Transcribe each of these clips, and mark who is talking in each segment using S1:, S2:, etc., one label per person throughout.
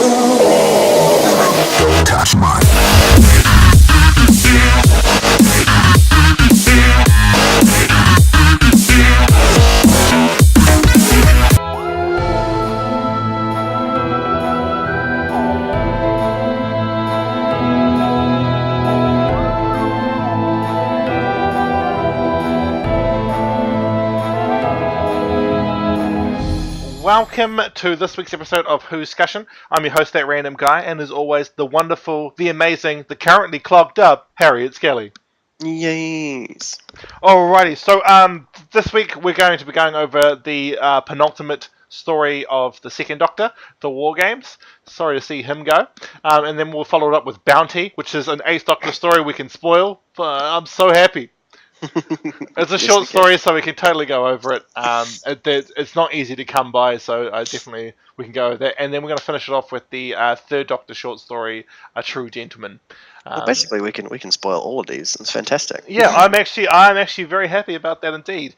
S1: Don't touch my.
S2: Welcome to this week's episode of Whoscussion. I'm your host, that random guy, and as always, the wonderful, the amazing, the currently clogged up Harriet Skelly.
S3: Yes.
S2: Alrighty, so this week we're going to be going over the penultimate story of the Second Doctor, the War Games. Sorry to see him go. And then we'll follow it up with Bounty, which is an Eighth Doctor story we can spoil. But I'm so happy. It's a short story, so we can totally go over it. It's not easy to come by, so definitely we can go over that. And then we're going to finish it off with the Third Doctor short story, A True Gentleman.
S3: Well, basically, we can spoil all of these. It's fantastic.
S2: Yeah, I'm actually very happy about that indeed.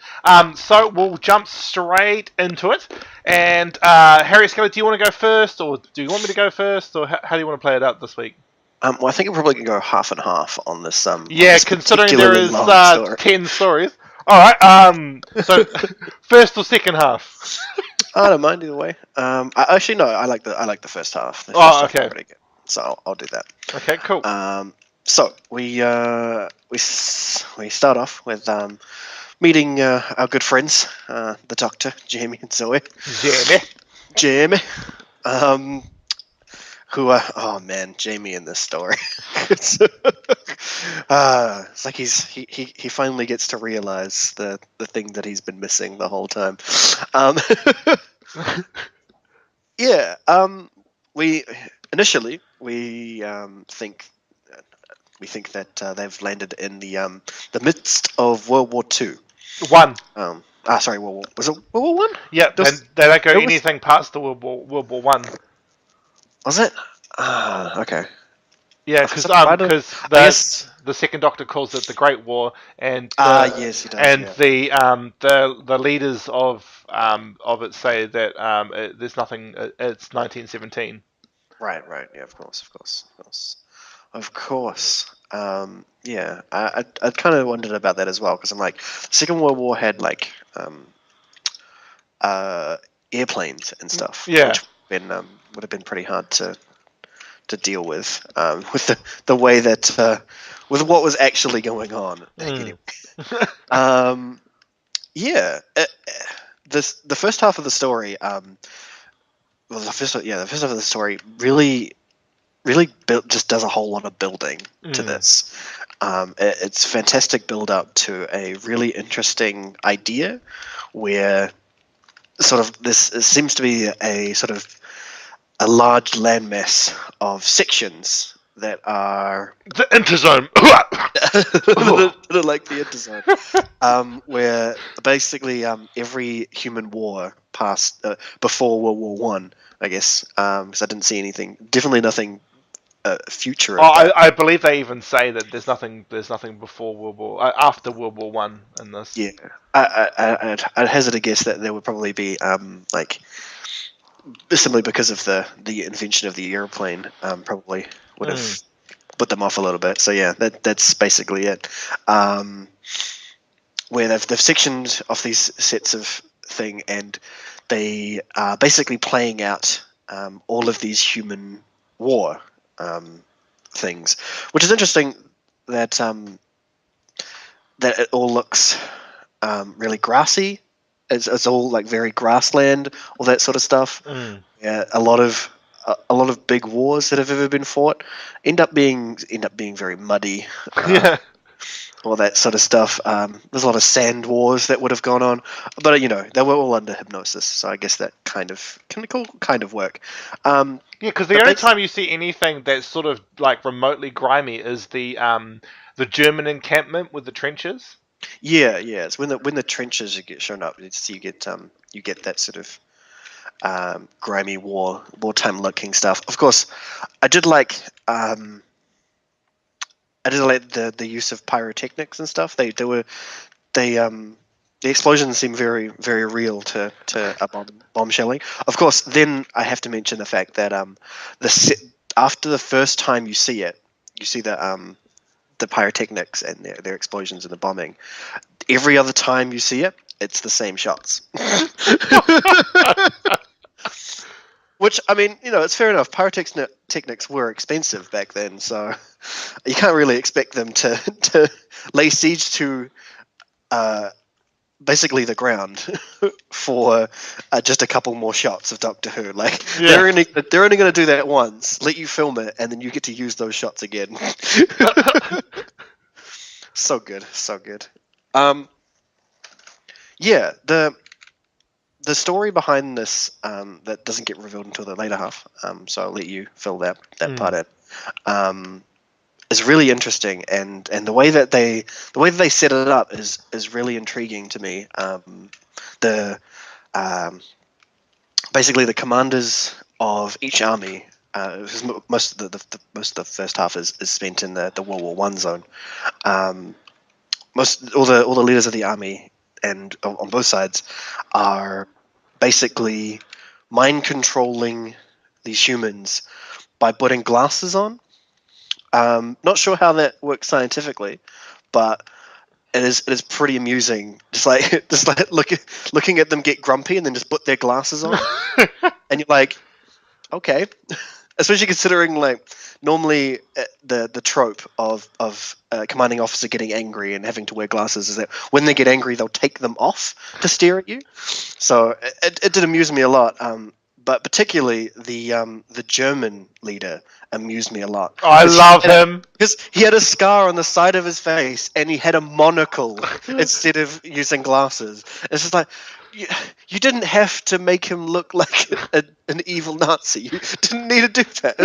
S2: So we'll jump straight into it. And Harry Skelly, do you want to go first, or do you want me to go first, or how do you want to play it out this week?
S3: Well, I think we're probably going to go half and half on this.
S2: Yeah,
S3: this
S2: considering there is
S3: story.
S2: 10 stories. All right. So first or second half?
S3: I don't mind either way. I like the first half. The first
S2: Oh,
S3: half
S2: okay.
S3: is pretty good. So I'll do that.
S2: Okay, cool.
S3: So we start off with meeting our good friends, the Doctor, Jamie and Zoe. Jamie. Who oh man, Jamie in this story. It's like he finally gets to realize the thing that he's been missing the whole time. Yeah. We think that they've landed in the midst of World War II.
S2: One.
S3: Sorry, was it World War One?
S2: Yeah, they don't go anything past the World War One.
S3: Was it? Okay.
S2: Yeah, because the Second Doctor calls it the Great War, and
S3: yes, he does.
S2: And
S3: yeah.
S2: the leaders of it say that there's nothing. It's 1917.
S3: Right. Yeah, of course. Yeah, I kind of wondered about that as well, because I'm like, the Second World War had like airplanes and stuff.
S2: Yeah.
S3: Which would have been pretty hard to deal with the way that with what was actually going on. Anyway. Yeah. The first half of the story. The first half of the story really just does a whole lot of building to this. It's fantastic build up to a really interesting idea, where sort of this seems to be a sort of a large landmass of sections that are
S2: the interzone.
S3: that are like the interzone, where basically every human war past before World War One, I guess, because I didn't see anything, definitely nothing future.
S2: I believe they even say that there's nothing before after World War One in this.
S3: Yeah, I'd hazard a guess that there would probably be like, simply because of the invention of the airplane, probably would have put them off a little bit. So yeah, that's basically it. Where they've sectioned off these sets of thing, and they are basically playing out all of these human war things, which is interesting. That it all looks really grassy. It's all like very grassland, all that sort of stuff. Yeah, a lot of big wars that have ever been fought end up being very muddy.
S2: Yeah.
S3: All that sort of stuff. There's a lot of sand wars that would have gone on, but they were all under hypnosis, so I guess that kind of work.
S2: Yeah, because the only time you see anything that's sort of like remotely grimy is the German encampment with the trenches.
S3: Yeah. It's when the trenches get shown up, you get that sort of grimy wartime looking stuff. Of course, I did like the use of pyrotechnics and stuff. They the explosions seem very, very real to a bomb shelling. Of course, then I have to mention the fact that after the first time you see it, you see the pyrotechnics and their explosions and the bombing. Every other time you see it, it's the same shots. Which, I mean, it's fair enough. Pyrotechnics were expensive back then, so you can't really expect them to lay siege to basically the ground for just a couple more shots of Doctor Who. Like, they're only going to do that once, let you film it, and then you get to use those shots again. So good. Yeah, the story behind this that doesn't get revealed until the later half, so I'll let you fill that part in. Is really interesting, and the way that they set it up is really intriguing to me. Basically the commanders of each army. Most of the first half is spent in the World War I zone. All the leaders of the army and on both sides are basically mind controlling these humans by putting glasses on. Not sure how that works scientifically, but it is pretty amusing. Just like looking at them get grumpy and then just put their glasses on, and you're like, okay. Especially considering, like, normally the trope of a commanding officer getting angry and having to wear glasses is that when they get angry, they'll take them off to stare at you. So it did amuse me a lot. But particularly the German leader amused me a lot.
S2: Oh, I love him.
S3: Because he had a scar on the side of his face and he had a monocle instead of using glasses. It's just like, you didn't have to make him look like an evil Nazi. You didn't need to do that.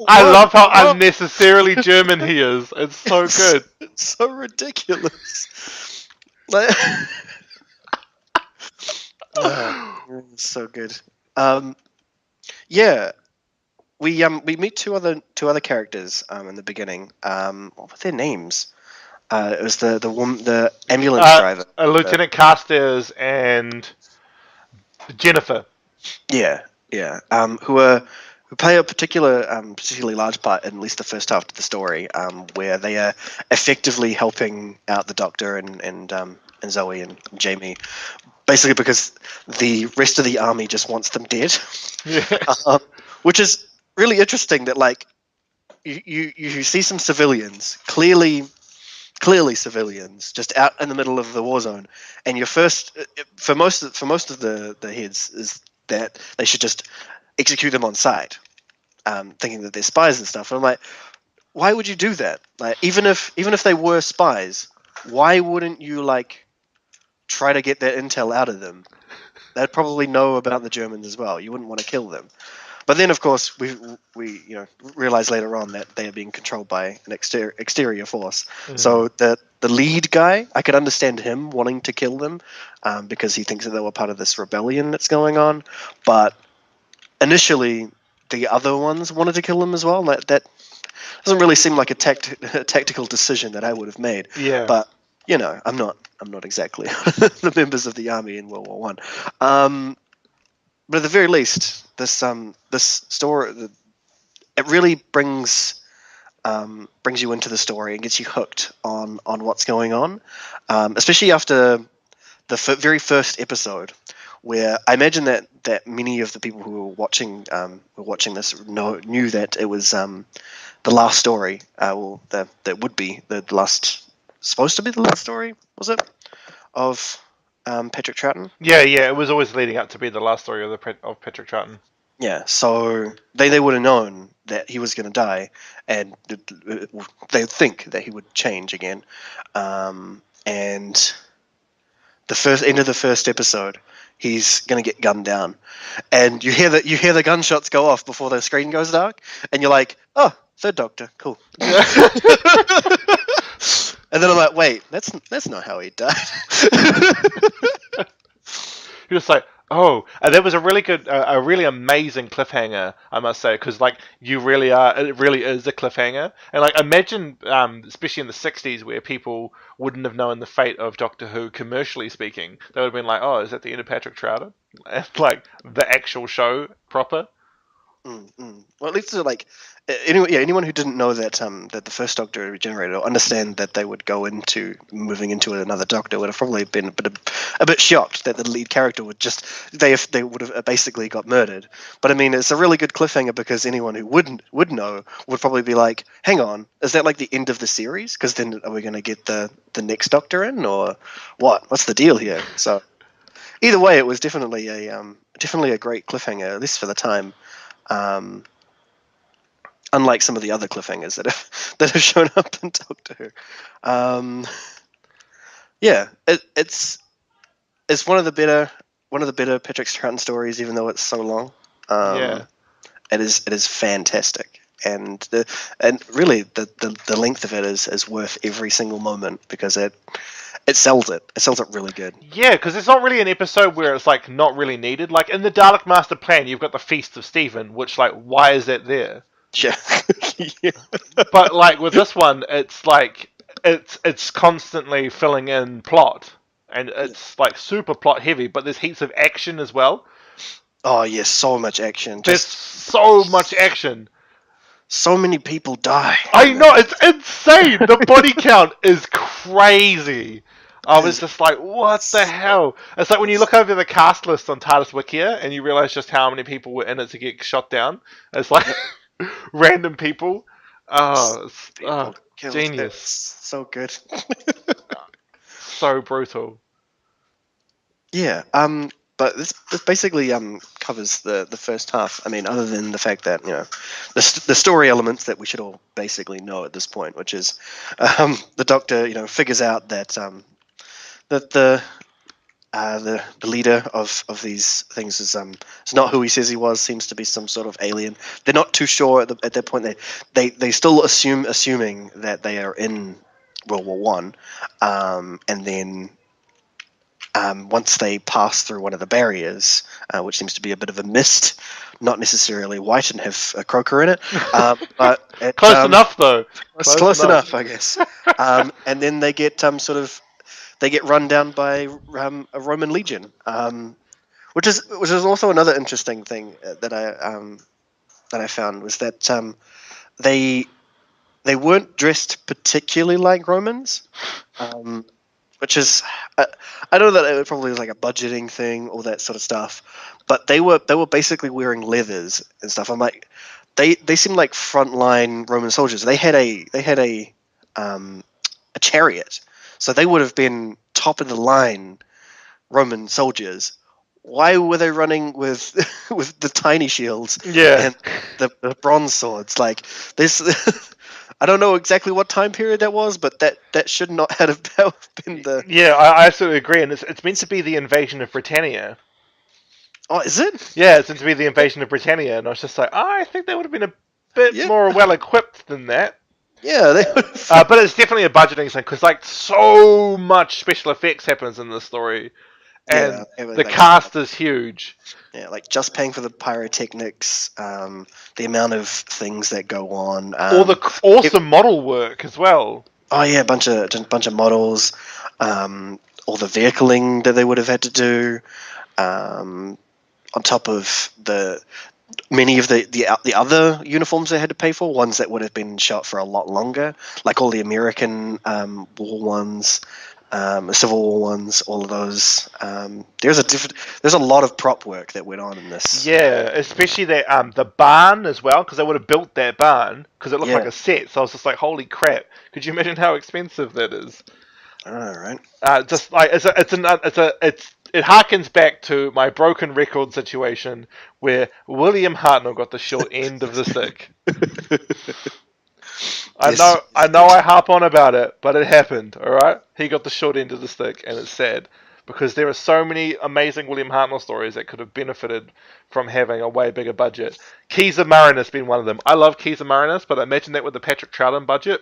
S2: I love how unnecessarily German he is. It's so good.
S3: It's so ridiculous. Like, it's so good. Yeah, we meet two other characters in the beginning. What were their names? It was the ambulance driver,
S2: Lieutenant Carstairs and Jennifer.
S3: Yeah. Who play a particularly large part in at least the first half of the story, where they are effectively helping out the Doctor and Zoe and Jamie, basically because the rest of the army just wants them dead.
S2: Yeah.
S3: Which is really interesting. That, like, you see some civilians, clearly civilians, just out in the middle of the war zone, and your first for most of the heads is that they should just execute them on sight, thinking that they're spies and stuff. And I'm like, why would you do that? Like, even if they were spies, why wouldn't you, like, try to get that intel out of them? They'd probably know about the Germans as well. You wouldn't want to kill them. But then, of course, we realize later on that they are being controlled by an exterior force. So the lead guy, I could understand him wanting to kill them, because he thinks that they were part of this rebellion that's going on. But initially, the other ones wanted to kill them as well. That doesn't really seem like a tactical decision that I would have made.
S2: Yeah.
S3: But I'm not exactly the members of the army in World War One. But at the very least, this story, it really brings you into the story and gets you hooked on what's going on, especially after the very first episode, where I imagine that many of the people who were watching this knew that it was the last story. That would be the last, supposed to be the last story, was it, of Patrick Troughton?
S2: Yeah, it was always leading up to be the last story of Patrick Troughton.
S3: Yeah, so they would have known that he was going to die, and they think that he would change again. And the end of the first episode, he's going to get gunned down, and you hear the gunshots go off before the screen goes dark, and you're like, oh, Third Doctor, cool. And then I'm like, wait, that's not how he died.
S2: You're just like, Oh, there was a really good, a really amazing cliffhanger, I must say, because like you really are, it really is a cliffhanger, and like imagine, especially in the '60s, where people wouldn't have known the fate of Doctor Who commercially speaking, they would have been like, "Oh, is that the end of Patrick Troughton?" And like the actual show proper.
S3: Well, at least like anyone who didn't know that that the first Doctor regenerated or understand that they would go into moving into another Doctor would have probably been a bit shocked that the lead character would just they would have basically got murdered. But I mean, it's a really good cliffhanger because anyone who would know would probably be like, "Hang on, is that like the end of the series? Because then are we going to get the next Doctor in or what? What's the deal here?" So either way, it was definitely a great cliffhanger, at least for the time. Um, Unlike some of the other cliffhangers that have shown up in Doctor Who. Yeah, it's one of the better Patrick Troughton stories, even though it's so long.
S2: Yeah.
S3: It is fantastic, and really the length of it is worth every single moment because it sells it really good.
S2: Yeah, because it's not really an episode where it's like not really needed. Like in the Dalek Master Plan, you've got the Feast of Stephen, which like why is that there?
S3: Yeah. Yeah.
S2: But like with this one, it's like it's constantly filling in plot, and it's like super plot heavy. But there's heaps of action as well.
S3: Oh yeah, so much action.
S2: There's
S3: Just
S2: so much action.
S3: so many people die.
S2: I know, it's insane. The body count is crazy. I was just like, what the hell? It's like when you look over the cast list on TARDIS Wikia and you realize just how many people were in it to get shot down. It's like random people. Oh,
S3: People killed.
S2: genius.
S3: It's so good.
S2: So brutal.
S3: Yeah. But this basically covers the first half. I mean, other than the fact that the story elements that we should all basically know at this point, which is the Doctor figures out that that the leader of these things is not who he says he was. Seems to be some sort of alien. They're not too sure at that point. They still assuming that they are in World War One, and then. Once they pass through one of the barriers, which seems to be a bit of a mist, not necessarily white and have a croaker in it, but
S2: Close enough, though.
S3: Close enough, I guess. And then they get they get run down by a Roman legion, which is also another interesting thing that I found was that they weren't dressed particularly like Romans. Which is, I know that it probably was like a budgeting thing, all that sort of stuff, but they were basically wearing leathers and stuff. I'm like, they seemed like frontline Roman soldiers. They had a chariot, so they would have been top of the line Roman soldiers. Why were they running with with the tiny shields and the bronze swords? Like this. I don't know exactly what time period that was, but that should not have been the.
S2: Yeah, I absolutely agree, and it's meant to be the invasion of Britannia.
S3: Oh, is it?
S2: Yeah, it's meant to be the invasion of Britannia, and I was just like, I think they would have been a bit more well equipped than that.
S3: Yeah, they.
S2: But it's definitely a budgeting thing because like so much special effects happens in this story, and the cast is huge.
S3: Yeah, like just paying for the pyrotechnics, the amount of things that go on,
S2: all the awesome model work as well.
S3: Oh yeah, a bunch of models, all the vehicling that they would have had to do, on top of many of the other uniforms they had to pay for, ones that would have been shot for a lot longer, like all the American war ones. Civil War ones, all of those. There's a lot of prop work that went on in this.
S2: Yeah, especially the barn as well, because they would have built that barn because it looked like a set. So I was just like, holy crap! Could you imagine how expensive that is?
S3: All right.
S2: Just like it harkens back to my broken record situation where William Hartnell got the short end of the stick. I know I harp on about it, but it happened, alright? He got the short end of the stick, and it's sad. Because there are so many amazing William Hartnell stories that could have benefited from having a way bigger budget. Keys of Marinus being one of them. I love Keys of Marinus, but imagine that with the Patrick Troughton budget.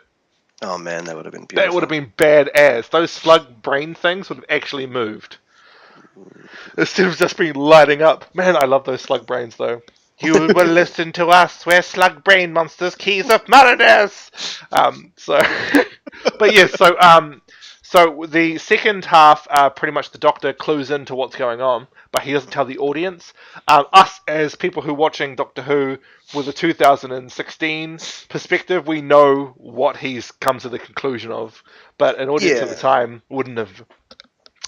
S3: Oh man, that would have been beautiful.
S2: That would have been badass. Those slug brain things would have actually moved. Instead of just being lighting up. Man, I love those slug brains though. You will listen to us, we're slug brain monsters, keys of Marinus. So, but yes, so the second half, pretty much the Doctor clues into what's going on, but he doesn't tell the audience. Us as people who are watching Doctor Who with a 2016 perspective, we know what he's come to the conclusion of, but an audience at the
S3: Yeah.
S2: time wouldn't have.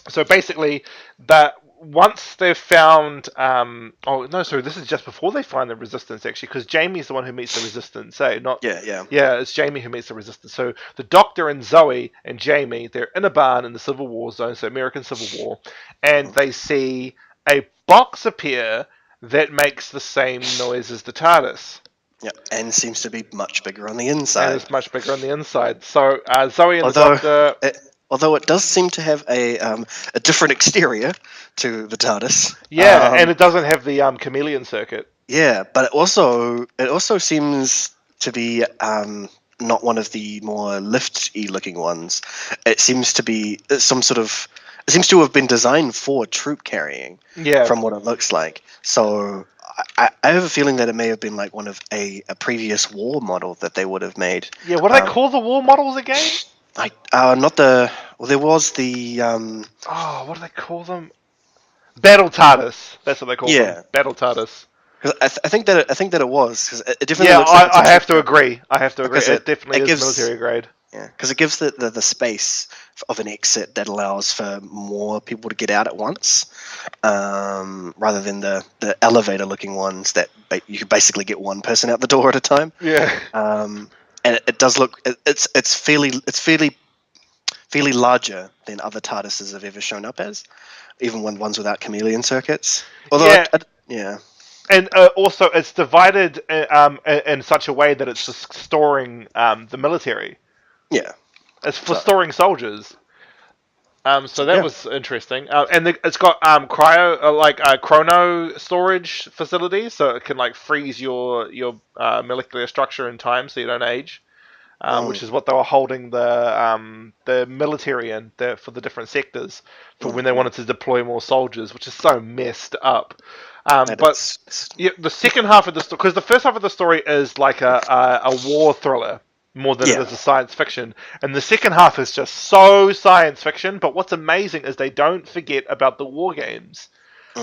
S2: So basically, that once they've found, oh no, sorry, this is just before they find the resistance actually, because Jamie's the one who meets the resistance. Not
S3: Yeah.
S2: yeah, it's Jamie who meets the resistance. So the Doctor and Zoe and Jamie, they're in a barn in the Civil War zone, so American Civil War, and they see a box appear that makes the same noise as the TARDIS.
S3: Yeah, and seems to be much bigger on the
S2: And
S3: inside.
S2: it's much bigger on the inside. So Zoe and the
S3: Although
S2: Doctor.
S3: although it does seem to have a different exterior to the TARDIS.
S2: Yeah, and it doesn't have the chameleon circuit.
S3: Yeah, but it also seems to be not one of the more lift-y looking ones. It seems to be some sort of. It seems to have been designed for troop carrying.
S2: Yeah.
S3: From what it looks like. So I have a feeling that it may have been like one of a previous war model that they would have made.
S2: Yeah, what do they call the war models again?
S3: Not the. Well, there was the.
S2: Oh, what do they call them? Battle TARDIS. That's what they call them. Battle TARDIS.
S3: Because I think that it was because it definitely.
S2: Yeah,
S3: looks like
S2: I have to agree. I have to agree.
S3: Because
S2: It definitely is
S3: gives,
S2: military grade.
S3: Yeah, because it gives the space of an exit that allows for more people to get out at once, rather than the elevator looking ones that you could basically get one person out the door at a time.
S2: Yeah.
S3: And it does look it's fairly larger than other TARDISes have ever shown up as, even when ones without chameleon circuits. Although yeah.
S2: And also, it's divided in such a way that it's just storing the military.
S3: Yeah.
S2: It's for storing soldiers. So that was interesting. And it's got chrono storage facilities, so it can freeze your molecular structure in time, so you don't age. Which is what they were holding the military in for the different sectors for when they wanted to deploy more soldiers, which is so messed up. But the second half of the story, because the first half of the story is like a war thriller more than it is a science fiction, and the second half is just so science fiction. But what's amazing is they don't forget about the war games.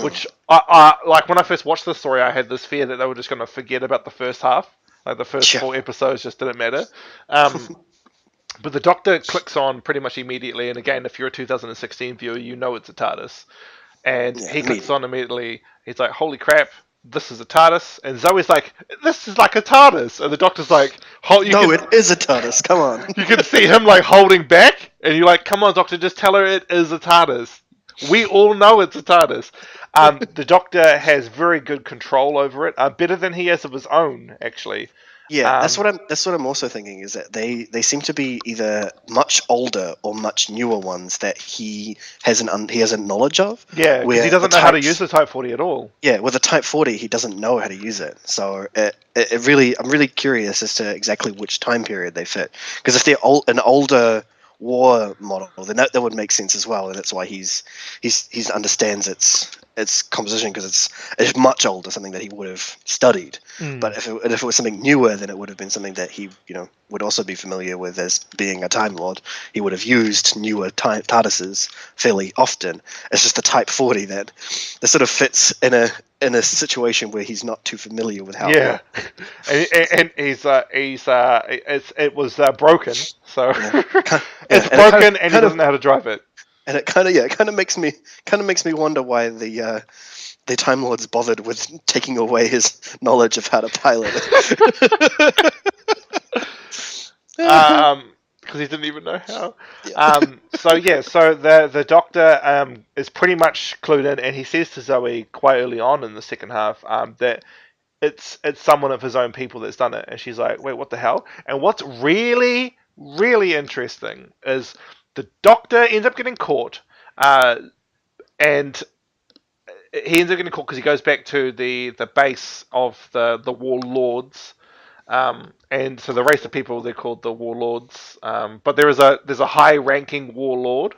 S2: Which I like when I first watched the story, I had this fear that they were just going to forget about the first half. Like the first 4 episodes just didn't matter. But the Doctor clicks on pretty much immediately, and again, if you're a 2016 viewer, you know it's a TARDIS. And he clicks on immediately. He's like, "Holy crap, this is a TARDIS!" And Zoe's like, "This is like a TARDIS!" And the Doctor's like,
S3: it is a TARDIS. Come on."
S2: You can see him holding back, and you're like, "Come on, Doctor, just tell her it is a TARDIS. We all know it's a TARDIS." The Doctor has very good control over it, better than he has of his own, actually.
S3: Yeah, that's what I'm also thinking, is that they seem to be either much older or much newer ones that he has knowledge of.
S2: Yeah, because he doesn't know how to use the Type 40 at all.
S3: Yeah, with the Type 40, he doesn't know how to use it. So I'm really curious as to exactly which time period they fit. Because if they're an older war model, then that would make sense as well, and that's why he understands its composition, because it's much older, something that he would have studied. But if it was something newer, then it would have been something that he would also be familiar with as being a Time Lord. He would have used newer TARDISes fairly often. It's just the Type 40 that sort of fits in a situation where he's not too familiar with how.
S2: Yeah, and it was broken, so it's broken, and he doesn't know how to drive it.
S3: And it kind of makes me wonder why the Time Lords bothered with taking away his knowledge of how to pilot it.
S2: Because he didn't even know how. Yeah. So the Doctor is pretty much clued in, and he says to Zoe quite early on in the second half that it's someone of his own people that's done it, and she's like, "Wait, what the hell?" And what's really, really interesting is the Doctor ends up getting caught, and he ends up getting caught because he goes back to the base of the Warlords, and so the race of people, they're called the Warlords, but there's a high ranking Warlord.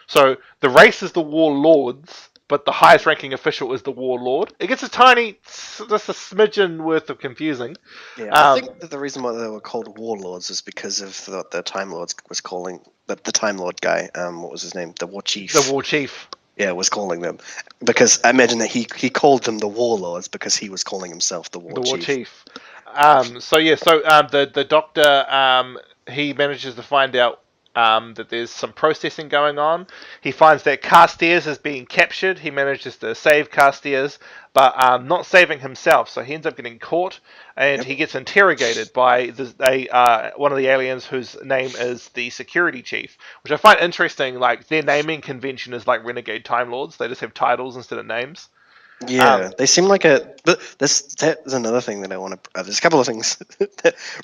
S2: So the race is the Warlords, but the highest ranking official is the warlord. It gets just a smidgen worth of confusing.
S3: Yeah, I think that the reason why they were called warlords is because of the Time Lords was calling the Time Lord guy. What was his name? The War Chief.
S2: The war chief.
S3: Yeah, was calling them because I imagine that he called them the warlords because he was calling himself the War Chief.
S2: The doctor he manages to find out that there's some processing going on. He finds that Carstairs is being captured. He manages to save Carstairs, but not saving himself. So he ends up getting caught, and he gets interrogated by one of the aliens whose name is the security chief, which I find interesting. Like, their naming convention is like Renegade Time Lords. They just have titles instead of names.
S3: Yeah, they seem like but that is another thing that I want to. There's a couple of things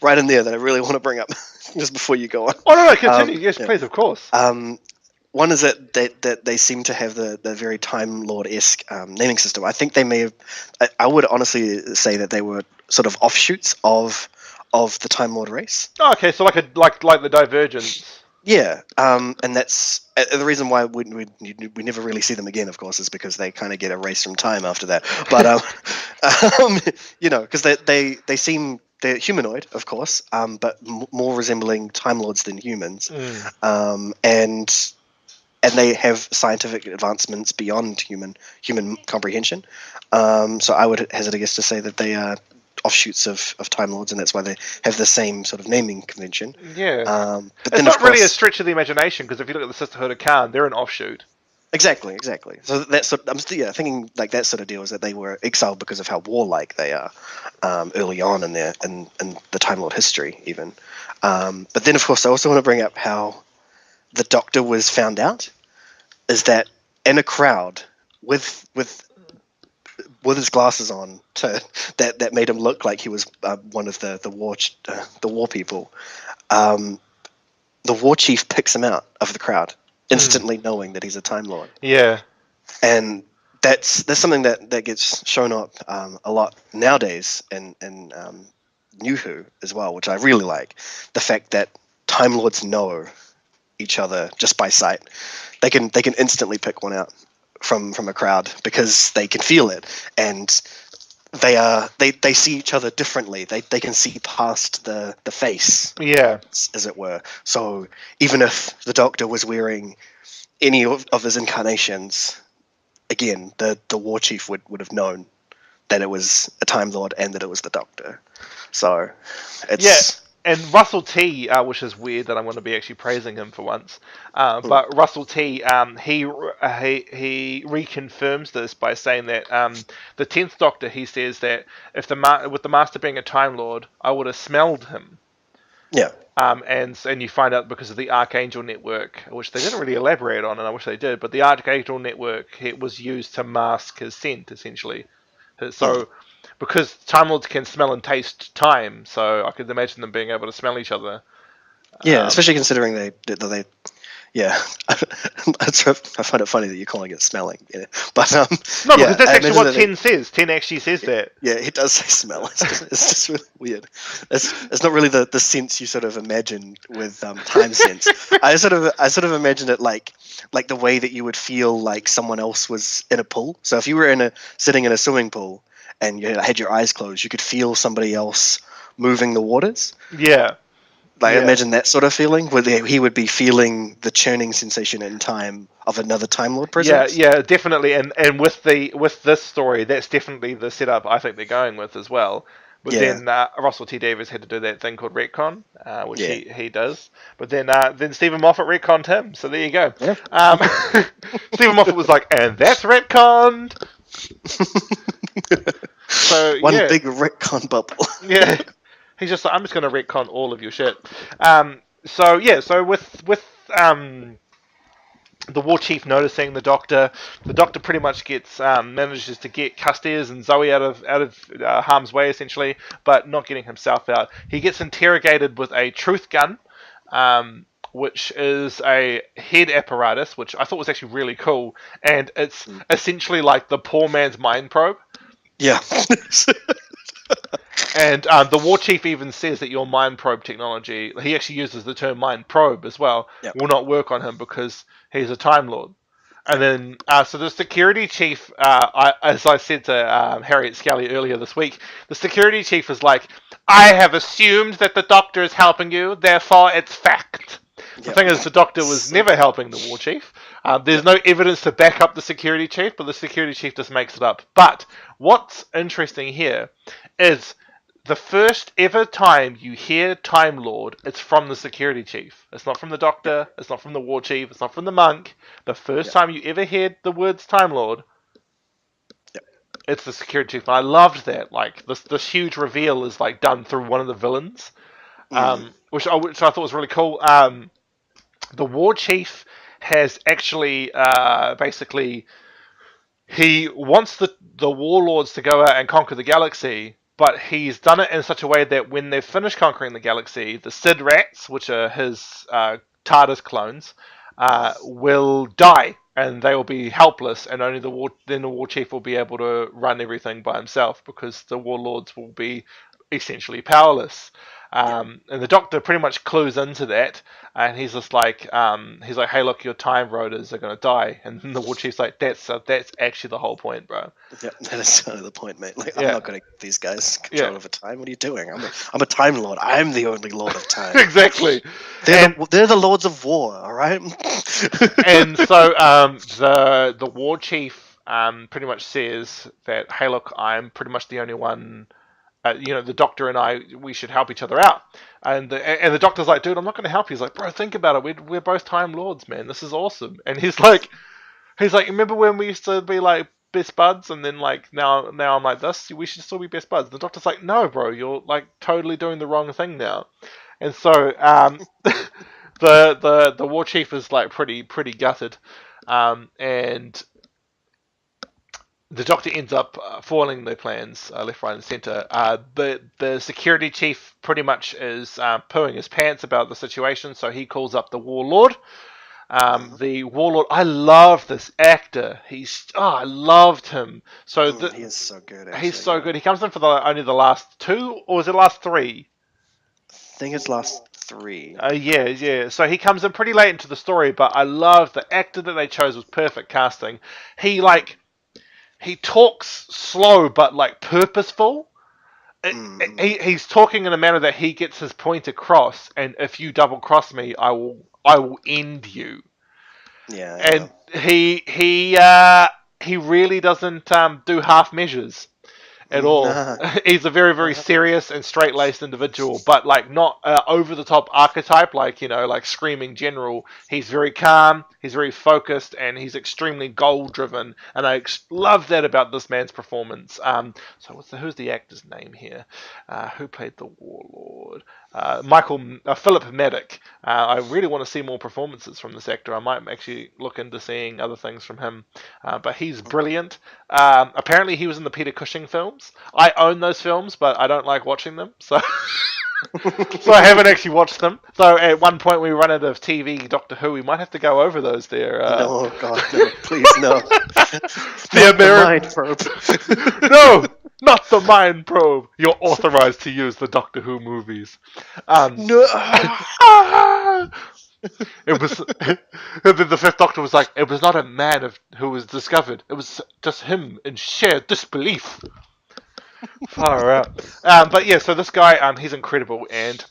S3: right in there that I really want to bring up just before you go on.
S2: Oh no, continue. Yes, please, of course.
S3: One is that they seem to have the very Time Lord-esque naming system. I think they may have. I would honestly say that they were sort of offshoots of the Time Lord race.
S2: Oh, okay, so like the Divergence.
S3: Yeah, and that's the reason why we never really see them again. Of course, is because they kind of get erased from time after that. But because they seem they're humanoid, of course, but more resembling Time Lords than humans, and they have scientific advancements beyond human comprehension. So I would hazard a guess to say that they are offshoots of Time Lords, and that's why they have the same sort of naming convention.
S2: Yeah.
S3: But
S2: it's
S3: then,
S2: not really a stretch of the imagination, because if you look at the Sisterhood of Khan, they're an offshoot.
S3: Exactly. So that's I'm thinking like that sort of deal is that they were exiled because of how warlike they are early on in the Time Lord history, even. But then, of course, I also want to bring up how the Doctor was found out. Is that in a crowd with his glasses on, that made him look like he was one of the war people. The War Chief picks him out of the crowd, instantly knowing that he's a Time Lord.
S2: Yeah,
S3: and that's something that gets shown up a lot nowadays in New Who as well, which I really like. The fact that Time Lords know each other just by sight. They can instantly pick one out from a crowd because they can feel it, and they see each other differently. They can see past the face, as it were. So even if the Doctor was wearing any of his incarnations, again, the War Chief would have known that it was a Time Lord and that it was the Doctor. So it's
S2: And Russell T, which is weird that I'm going to be actually praising him for once, but Russell T, he reconfirms this by saying that the 10th Doctor, he says that if with the Master being a Time Lord, I would have smelled him.
S3: Yeah.
S2: And you find out because of the Archangel network, which they didn't really elaborate on, and I wish they did, but the Archangel network, it was used to mask his scent, essentially. So, because Time Lords can smell and taste time, so I could imagine them being able to smell each other.
S3: Yeah, especially considering they yeah. I find it funny that you're calling it smelling. Yeah. But
S2: no, because that's actually what 10 says. 10 actually says that.
S3: Yeah, it does say smell. It's just really weird. It's not really the sense you sort of imagine with time sense. I sort of imagine it like the way that you would feel like someone else was in a pool. So if you were sitting in a swimming pool and you had your eyes closed, you could feel somebody else moving the waters.
S2: Yeah.
S3: Imagine that sort of feeling, where he would be feeling the churning sensation in time of another Time Lord presence.
S2: Yeah, definitely. And with this story, that's definitely the setup I think they're going with as well. But then Russell T Davies had to do that thing called retcon, which he does. But then Stephen Moffat retconned him. So there you go. Yeah. Stephen Moffat was like, and that's retconned. So
S3: one big retcon bubble.
S2: Yeah. He's just like, I'm just going to retcon all of your shit. So with the War Chief noticing the Doctor pretty much manages to get Carstairs and Zoe out of harm's way, essentially, but not getting himself out. He gets interrogated with a truth gun, which is a head apparatus, which I thought was actually really cool, and it's essentially like the poor man's mind probe.
S3: Yeah.
S2: And the War Chief even says that your mind probe technology, he actually uses the term mind probe as well, will not work on him because he's a Time Lord. And then, so the security chief, as I said to Harriet Skelly earlier this week, the security chief is like, I have assumed that the doctor is helping you, therefore it's fact. The thing is, the doctor was never helping the war chief. There's no evidence to back up the security chief, but the security chief just makes it up. But what's interesting here is the first ever time you hear Time Lord, it's from the security chief. It's not from the doctor, it's not from the war chief, it's not from the monk. The first time you ever heard the words Time Lord, it's the security chief. And I loved that. Like, this huge reveal is like done through one of the villains, which I thought was really cool. The war chief has actually basically, he wants the warlords to go out and conquer the galaxy, but he's done it in such a way that when they've finished conquering the galaxy, the Sid Rats, which are his TARDIS clones, will die, and they will be helpless, and only the war chief will be able to run everything by himself, because the warlords will be essentially powerless. And the doctor pretty much clues into that, and he's just like, hey, look, your time rotors are going to die. And the war chief's like, that's actually the whole point, bro.
S3: Yeah, that is kind of the point, mate. Like, I'm not going to give these guys control over time. What are you doing? I'm a time lord. I'm the only lord of time.
S2: Exactly.
S3: They're the lords of war, all right?
S2: And so the war chief pretty much says that, hey, look, I'm pretty much the only one. The doctor and I, we should help each other out. And the doctor's like, dude, I'm not going to help you. He's like, bro, think about it. We're both Time Lords, man. This is awesome. And he's like, remember when we used to be like best buds, and then like now I'm like this? We should still be best buds. The doctor's like, no, bro, you're like totally doing the wrong thing now. And so the war chief is like pretty gutted, and the doctor ends up foiling their plans left, right, and centre. The security chief pretty much is pooing his pants about the situation, so he calls up the warlord. The warlord, I love this actor. I loved him. So
S3: he is so good. Actually,
S2: he's so good. He comes in for only the last 2, or was it last 3?
S3: I think it's last 3.
S2: Yeah. So he comes in pretty late into the story, but I love the actor that they chose. Was perfect casting. He talks slow but like purposeful. He's talking in a manner that he gets his point across, and if you double cross me, I will end you.
S3: Yeah.
S2: And he really doesn't do half measures at all. He's a very, very serious and straight-laced individual, but like not over-the-top archetype, like like screaming general. He's very calm, he's very focused, and he's extremely goal-driven. And I love that about this man's performance. So who's the actor's name here? Who played the warlord? Philip Maddock. I really want to see more performances from this actor. I might actually look into seeing other things from him, but he's brilliant. Apparently he was in the Peter Cushing films. I own those films, but I don't like watching them, so so I haven't actually watched them. So at one point we run out of TV Doctor Who. We might have to go over those there.
S3: No, God, no, please, no.
S2: The mind probe. No, not the mind probe. You're authorized to use the Doctor Who movies.
S3: No.
S2: It was the Fifth Doctor was like, it was not a man who was discovered. It was just him in sheer disbelief. Far out. But yeah, so this guy, he's incredible, and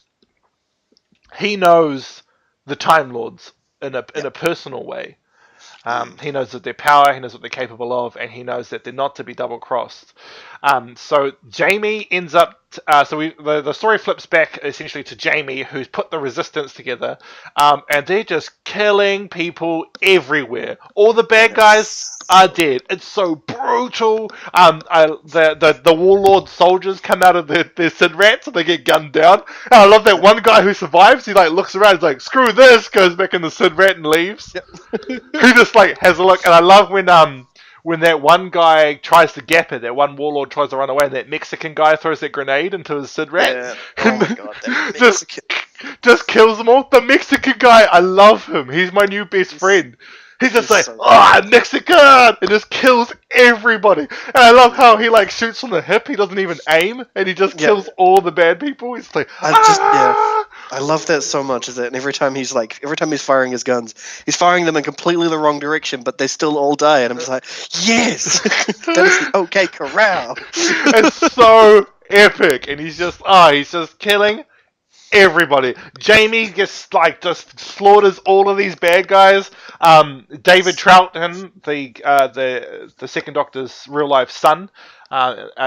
S2: he knows the Time Lords in a personal way. He knows that their power, he knows what they're capable of, and he knows that they're not to be double-crossed. So Jamie ends up... the story flips back essentially to Jamie, who's put the Resistance together, and they're just killing people everywhere. All the bad guys are dead. It's so brutal. The warlord soldiers come out of their Sid Rats and they get gunned down. And I love that one guy who survives. He like looks around, he's like, screw this, goes back in the Sid Rat and leaves. Yep. Who just like has a look. And I love when that one guy tries to gap it, that one warlord tries to run away, and that Mexican guy throws that grenade into his Sid Rat.
S3: Yeah. Oh my God, that Mexican.
S2: just kills them all. The Mexican guy, I love him. He's my new best friend. He's just like,
S3: so
S2: I'm Mexican! And just kills everybody. And I love how he like shoots from the hip. He doesn't even aim. And he just kills all the bad people. He's like,
S3: I love that so much. Is that and every time he's firing his guns, he's firing them in completely the wrong direction, but they still all die. And I'm just like, yes, that is the OK Corral.
S2: It's so epic, and he's just killing everybody. Jamie gets just slaughters all of these bad guys. David Troughton, the second Doctor's real life son,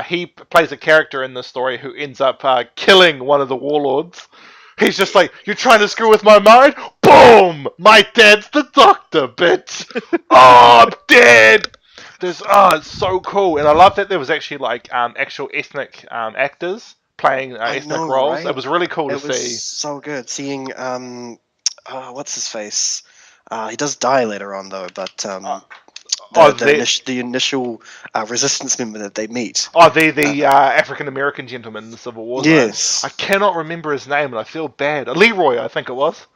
S2: he plays a character in this story who ends up killing one of the warlords. He's just like, you're trying to screw with my mind? Boom! My dad's the Doctor, bitch! Oh, I'm dead! It's so cool, and I love that there was actually actual ethnic actors playing ethnic roles.
S3: Right?
S2: It was really cool to
S3: It was
S2: see.
S3: so good seeing what's his face. He does die later on though, but the initial resistance member that they meet.
S2: Oh, the African American gentleman in the Civil War.
S3: Yes,
S2: I cannot remember his name, and I feel bad. Leroy, I think it was.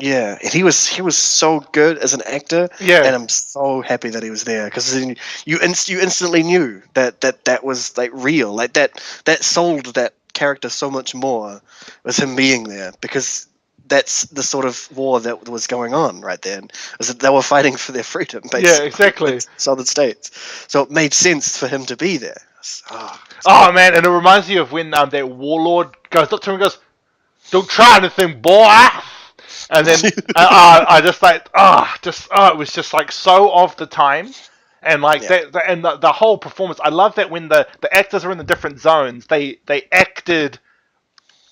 S3: yeah, and he was so good as an actor.
S2: Yeah,
S3: and I'm so happy that he was there because you instantly knew that was like real, like that sold that character so much more was him being there because that's the sort of war that was going on right then. Was that they were fighting for their freedom, basically.
S2: Yeah, exactly.
S3: Southern states, so it made sense for him to be there.
S2: Oh man, and it reminds me of when that warlord goes up to him and goes, "Don't try anything, boy." And then I just it was just like so of the time, and the whole performance. I love that when the actors are in the different zones, they acted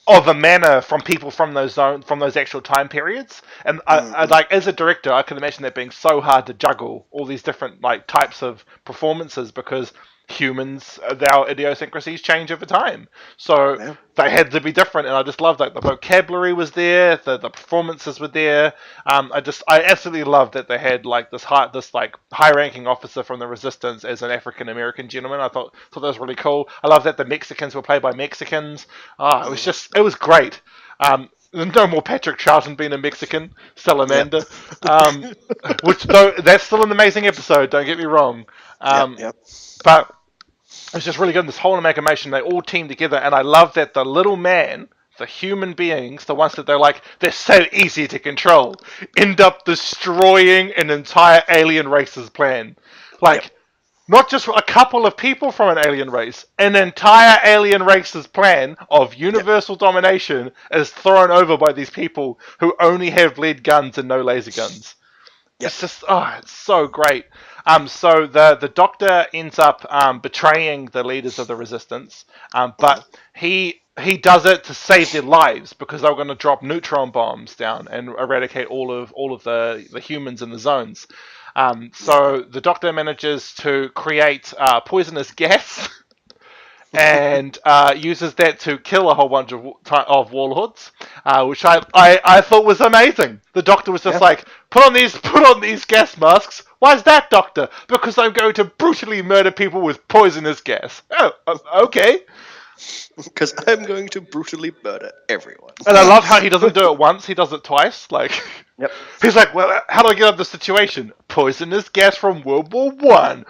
S2: of a manner from people from those actual time periods. And I like, as a director, I can imagine that being so hard to juggle all these different types of performances because humans, our idiosyncrasies change over time. So they had to be different, and I just loved the vocabulary was there, the performances were there. I absolutely loved that they had this high ranking officer from the Resistance as an African American gentleman. I thought that was really cool. I love that the Mexicans were played by Mexicans. It was great. No more Patrick Charlton being a Mexican salamander, which though that's still an amazing episode. Don't get me wrong, but it's just really good. This whole amalgamation, they all team together, and I love that the little man, the human beings, the ones that they're so easy to control, end up destroying an entire alien race's plan. Not just a couple of people from an alien race, an entire alien race's plan of universal domination is thrown over by these people who only have lead guns and no laser guns. It's just, it's so great. So the Doctor ends up betraying the leaders of the Resistance, but he does it to save their lives because they were going to drop neutron bombs down and eradicate all of the humans in the zones. So the Doctor manages to create poisonous gas and uses that to kill a whole bunch of warlords, which I thought was amazing. The Doctor was just like, put on these gas masks. Why is that, Doctor? Because I'm going to brutally murder people with poisonous gas. Oh, okay.
S3: Because I'm going to brutally murder everyone.
S2: And I love how he doesn't do it once; he does it twice. He's like, "Well, how do I get out of this situation? Poisonous gas from World War I."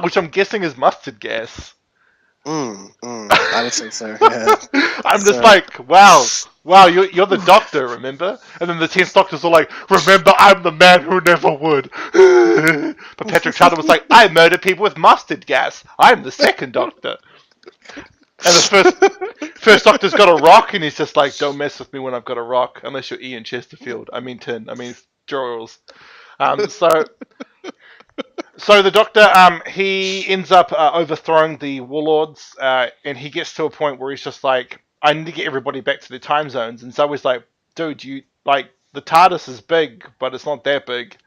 S2: Which I'm guessing is mustard gas.
S3: I would say so. Yeah.
S2: I'm just like, wow, you're the Doctor, remember? And then the 10th Doctor's all like, remember, I'm the man who never would. But Patrick Troughton was like, I murder people with mustard gas. I'm the second Doctor. And the first Doctor's got a rock, and he's just like, don't mess with me when I've got a rock, unless you're Ian Chesterfield. I mean Giles. So the Doctor, he ends up overthrowing the warlords, and he gets to a point where he's just like, I need to get everybody back to their time zones. And Zoe's like, dude, the TARDIS is big, but it's not that big.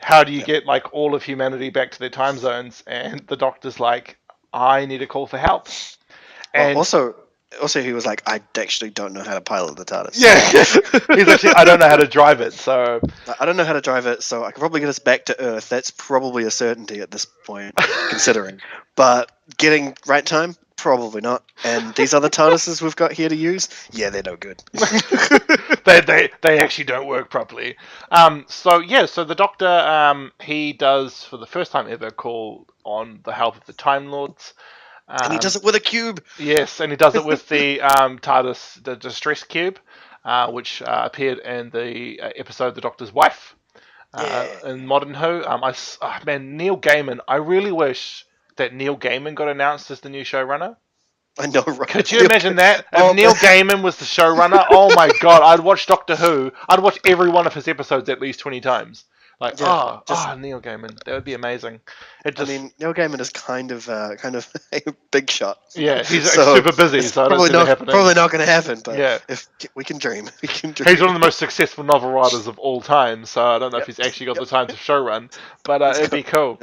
S2: How do you get all of humanity back to their time zones? And the Doctor's like, I need a call for help. And
S3: also, he was like, I actually don't know how to pilot the TARDIS.
S2: Yeah, he's actually, I don't know how to drive it, so...
S3: I don't know how to drive it, so I can probably get us back to Earth. That's probably a certainty at this point, considering. But getting right time, probably not. And these other TARDISes we've got here to use, yeah, they're no good.
S2: they actually don't work properly. So the Doctor, he does, for the first time ever, call on the help of the Time Lords.
S3: And he does it with a cube.
S2: Yes, and he does it with the TARDIS, the Distress Cube, which appeared in the episode The Doctor's Wife in Modern Who. Man, Neil Gaiman, I really wish that Neil Gaiman got announced as the new showrunner.
S3: I know, right?
S2: Could you imagine that? If Neil Gaiman was the showrunner, oh my god, I'd watch Doctor Who. I'd watch every one of his episodes at least 20 times. Like, Neil Gaiman, that would be amazing.
S3: Neil Gaiman is kind of a big shot.
S2: Yeah, he's super busy, so I don't see that happening.
S3: Probably not going to happen, but
S2: yeah.
S3: if we can dream.
S2: He's one of the most successful novel writers of all time, so I don't know if he's actually got the time to showrun, but it'd be cool.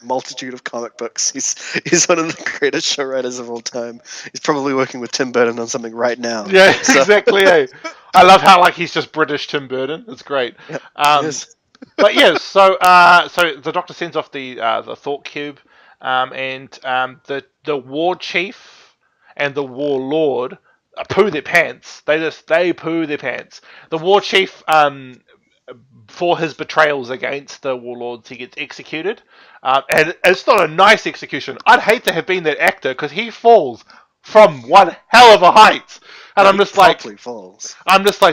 S3: Multitude of comic books. He's one of the greatest showrunners of all time. He's probably working with Tim Burton on something right now.
S2: Yeah, exactly. I love how he's just British Tim Burton. It's great.
S3: Yep,
S2: but yeah, so the Doctor sends off the Thought Cube, and the War Chief and the Warlord poo their pants. They poo their pants. The War Chief, for his betrayals against the Warlords, he gets executed, and it's not a nice execution. I'd hate to have been that actor because he falls from one hell of a height, and I'm just like,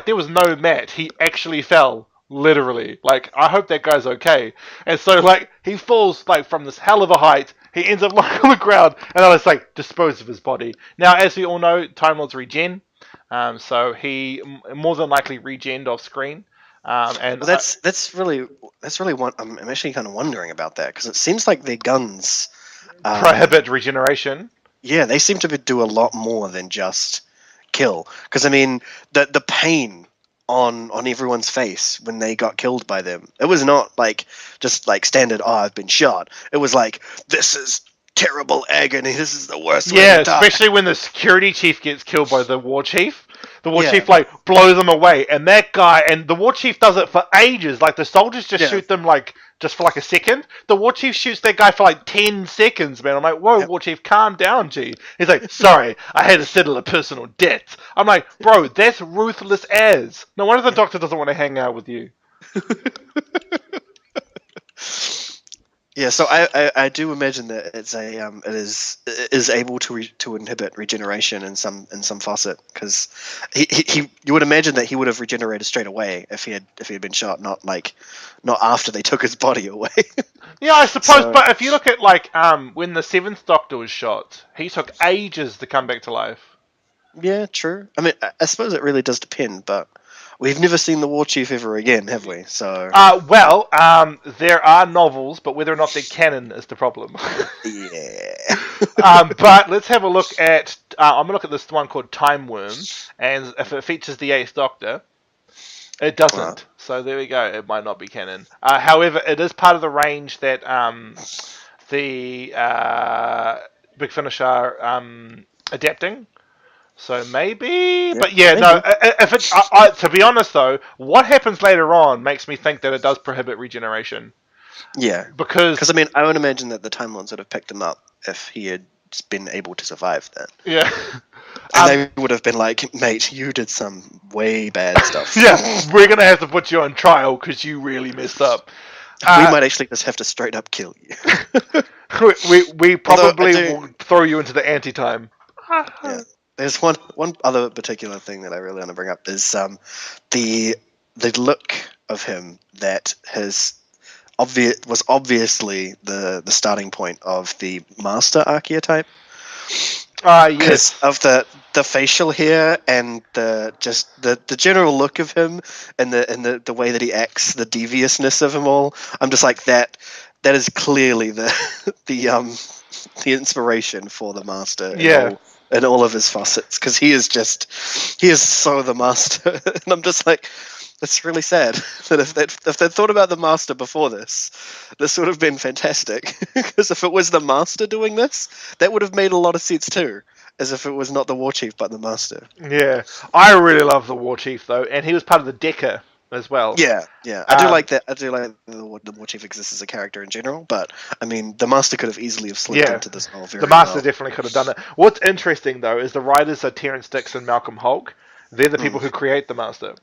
S2: there was no mat. He actually fell. Literally, I hope that guy's okay. And so, he falls from this hell of a height. He ends up lying on the ground, and I was dispose of his body. Now, as we all know, Time Lords regen, so he more than likely regened off screen. And
S3: that's really one. I'm actually kind of wondering about that because it seems like their guns
S2: prohibit regeneration.
S3: Yeah, they seem to do a lot more than just kill. Because the pain on everyone's face when they got killed by them. It was not just standard, I've been shot. It was this is terrible agony, this is the worst way to die.
S2: Especially when the security chief gets killed by the War Chief. The War Chief blows them away, and that guy, and the War Chief does it for ages. The soldiers just shoot them just for a second. The War Chief shoots that guy for 10 seconds, man. I'm like, whoa, War Chief, calm down, G. He's like, sorry, I had to settle a personal debt. I'm like, bro, that's ruthless as. No wonder the Doctor doesn't want to hang out with you.
S3: Yeah, so I do imagine that it is able to inhibit regeneration in some facet because you would imagine that he would have regenerated straight away if he had been shot, not after they took his body away.
S2: Yeah, I suppose. But if you look at when the Seventh Doctor was shot, he took ages to come back to life.
S3: Yeah, true. I suppose it really does depend, but we've never seen the War Chief ever again, have we? So.
S2: There are novels, but whether or not they're canon is the problem.
S3: Yeah.
S2: But let's have a look at. I'm gonna look at this one called Time Worm, and if it features the Eighth Doctor, it doesn't.
S3: Wow.
S2: So there we go. It might not be canon. However, it is part of the range that the Big Finish are adapting. So maybe, but yeah, maybe. No. If it, to be honest though, what happens later on makes me think that it does prohibit regeneration.
S3: Yeah,
S2: because
S3: I would imagine that the Time Lords would have picked him up if he had been able to survive that.
S2: Yeah,
S3: and they would have been like, "Mate, you did some way bad stuff.
S2: Yeah, we're gonna have to put you on trial because you really messed up.
S3: We might actually just have to straight up kill you.
S2: we probably will throw you into the anti-time.
S3: Yeah. There's one other particular thing that I really want to bring up is the look of him that was obviously the starting point of the Master archetype.
S2: Yes.
S3: Because of the facial hair and the general look of him and the way that he acts, the deviousness of him all. I'm just like that is clearly the inspiration for the Master.
S2: Yeah.
S3: In all of his facets, because he is so the Master. And I'm just like, it's really sad that if they'd thought about the Master before this would have been fantastic. Because if it was the Master doing this, that would have made a lot of sense too, as if it was not the War Chief but the Master.
S2: Yeah, I really love the War Chief though, and he was part of the Deca as well.
S3: Yeah. I do like that. I do like the War Chief exists as a character in general, but the Master could have easily slipped into this whole very.
S2: The Master definitely could have done it. What's interesting though is the writers are Terrence Dicks and Malcolm Hulke. They're the people who create the Master.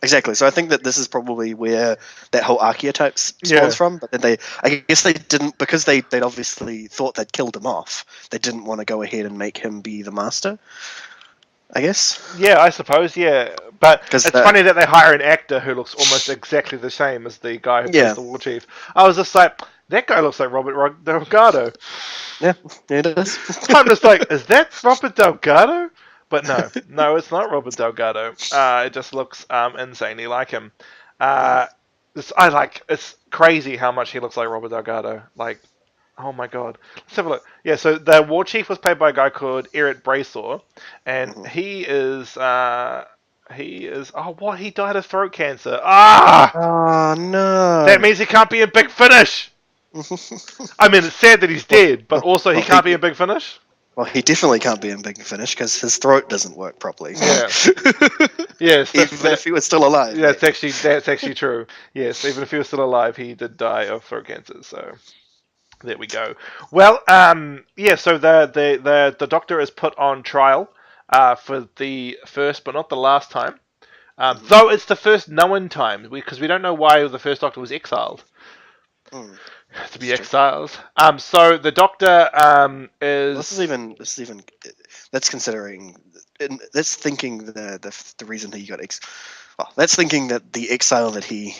S3: Exactly. So I think that this is probably where that whole archetype spawns
S2: Yeah.
S3: from. But then I guess they didn't, because they'd obviously thought they'd killed him off. They didn't want to go ahead and make him be the master, I guess.
S2: Yeah, I suppose, yeah. But
S3: 'Cause
S2: it's funny that they hire an actor who looks almost exactly the same as the guy who plays
S3: Yeah.
S2: the war chief. I was just like, that guy looks like Robert Delgado.
S3: Yeah, it is.
S2: I'm just like, is that Robert Delgado? But no, it's not Robert Delgado. It just looks insanely like him. It's crazy how much he looks like Robert Delgado. Like, oh my god. Let's have a look. Yeah, so the war chief was played by a guy called Eric Brayshaw, and he is. Oh, what? He died of throat cancer. Ah!
S3: Oh no.
S2: That means he can't be in Big Finish! I mean, it's sad that he's dead, but also he can't be in Big Finish?
S3: Well, he definitely can't be in Big Finish because his throat doesn't work properly.
S2: Yeah. Yes.
S3: Even if he was still alive.
S2: Yeah, that's actually true. Yes, even if he was still alive, he did die of throat cancer, so there we go. Well, yeah, so the Doctor is put on trial for the first but not the last time. Though it's the first known time, because we don't know why the first Doctor was exiled. To be exiled. So the Doctor is.
S3: This is even. That's considering. That's thinking the reason he got well, that's thinking that the exile that he